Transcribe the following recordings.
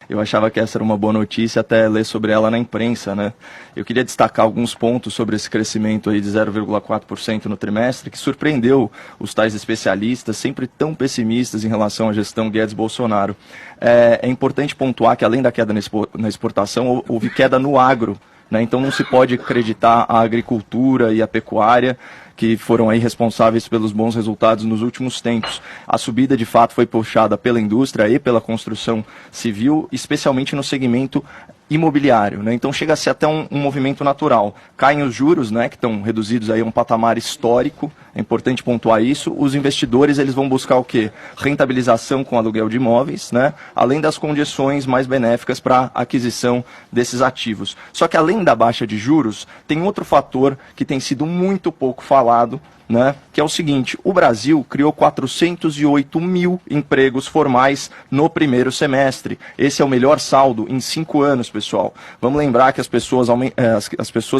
Eu achava que essa era uma boa notícia até ler sobre ela na imprensa, né? Eu queria destacar alguns pontos sobre esse crescimento aí de 0,4% no trimestre, que surpreendeu os tais especialistas, sempre tão pessimistas em relação à gestão Guedes-Bolsonaro. É importante pontuar que, além da queda na exportação, houve queda no agro, né? Então não se pode acreditar a agricultura e a pecuária, que foram aí responsáveis pelos bons resultados nos últimos tempos. A subida, de fato, foi puxada pela indústria e pela construção civil, especialmente no segmento imobiliário, né? Então chega a ser até um movimento natural. Caem os juros, né, que estão reduzidos aí a um patamar histórico, é importante pontuar isso. Os investidores, eles vão buscar o quê? Rentabilização com aluguel de imóveis, né, além das condições mais benéficas para a aquisição desses ativos. Só que além da baixa de juros, tem outro fator que tem sido muito pouco falado, né, que é o seguinte: o Brasil criou 408 mil empregos formais no primeiro semestre. Esse é o melhor saldo em 5 anos, pessoal. Vamos lembrar que as pessoas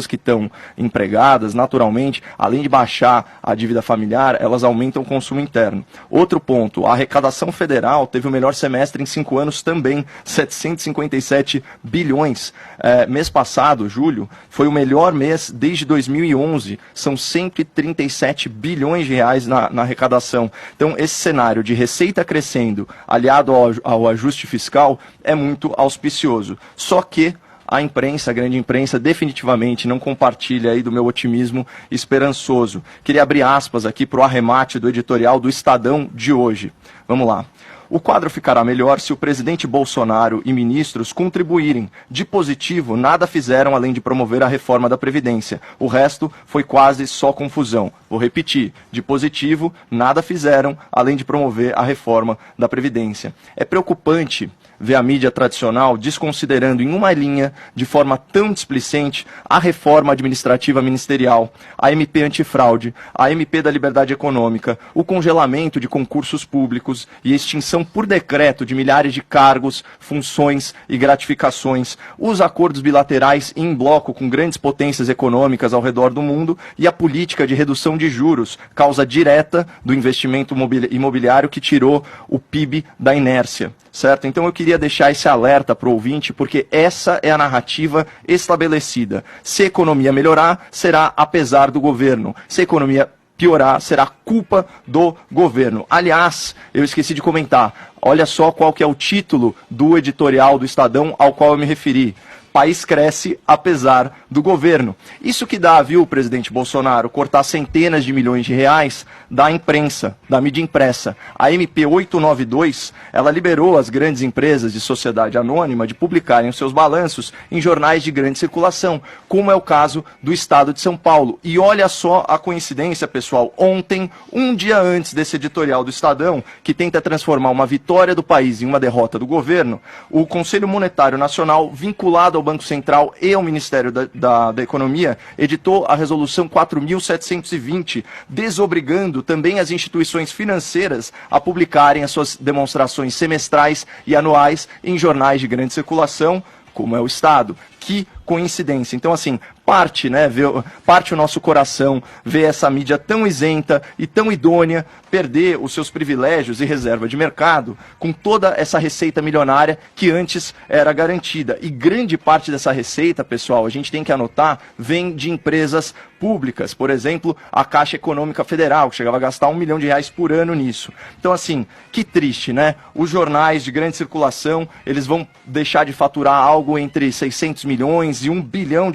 que estão empregadas, naturalmente, além de baixar a dívida familiar, elas aumentam o consumo interno. Outro ponto: a arrecadação federal teve o melhor semestre em 5 anos também, 757 bilhões. Mês passado, julho, foi o melhor mês desde 2011, são 137 bilhões de reais na arrecadação. Então, esse cenário de receita crescendo, aliado ao ajuste fiscal, é muito auspicioso. Só que a imprensa, a grande imprensa, definitivamente não compartilha aí do meu otimismo esperançoso. Queria abrir aspas aqui para o arremate do editorial do Estadão de hoje. Vamos lá. O quadro ficará melhor se o presidente Bolsonaro e ministros contribuírem. De positivo, nada fizeram além de promover a reforma da Previdência. O resto foi quase só confusão. Vou repetir. De positivo, nada fizeram além de promover a reforma da Previdência. É preocupante ver a mídia tradicional desconsiderando em uma linha, de forma tão displicente, a reforma administrativa ministerial, a MP antifraude, a MP da liberdade econômica, o congelamento de concursos públicos e a extinção por decreto de milhares de cargos, funções e gratificações, os acordos bilaterais em bloco com grandes potências econômicas ao redor do mundo e a política de redução de juros, causa direta do investimento imobiliário que tirou o PIB da inércia, certo? Então eu queria deixar esse alerta para o ouvinte, porque essa é a narrativa estabelecida. Se a economia melhorar, será apesar do governo. Se a economia piorar, será culpa do governo. Aliás, eu esqueci de comentar, olha só qual que é o título do editorial do Estadão ao qual eu me referi. País cresce apesar do governo. Isso que dá, viu, presidente Bolsonaro, cortar centenas de milhões de reais da imprensa, da mídia impressa. A MP 892, ela liberou as grandes empresas de sociedade anônima de publicarem os seus balanços em jornais de grande circulação, como é o caso do Estado de São Paulo. E olha só a coincidência, pessoal. Ontem, um dia antes desse editorial do Estadão, que tenta transformar uma vitória do país em uma derrota do governo, o Conselho Monetário Nacional, vinculado ao Banco Central e ao Ministério da Economia, editou a Resolução 4.720, desobrigando também as instituições financeiras a publicarem as suas demonstrações semestrais e anuais em jornais de grande circulação, como é o Estado. Que coincidência. Então, assim, parte o nosso coração ver essa mídia tão isenta e tão idônea perder os seus privilégios e reserva de mercado com toda essa receita milionária que antes era garantida. E grande parte dessa receita, pessoal, a gente tem que anotar, vem de empresas públicas. Por exemplo, a Caixa Econômica Federal, que chegava a gastar R$1 milhão por ano nisso. Então, assim, que triste, né? Os jornais de grande circulação, eles vão deixar de faturar algo entre 600 milhões e R$1 bilhão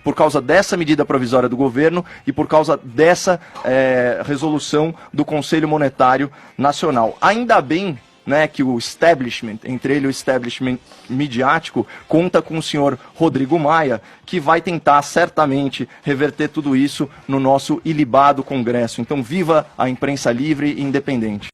por causa dessa medida provisória do governo e por causa dessa resolução do Conselho Monetário Nacional. Ainda bem, né, que o establishment, entre ele o establishment midiático, conta com o senhor Rodrigo Maia, que vai tentar certamente reverter tudo isso no nosso ilibado Congresso. Então, viva a imprensa livre e independente.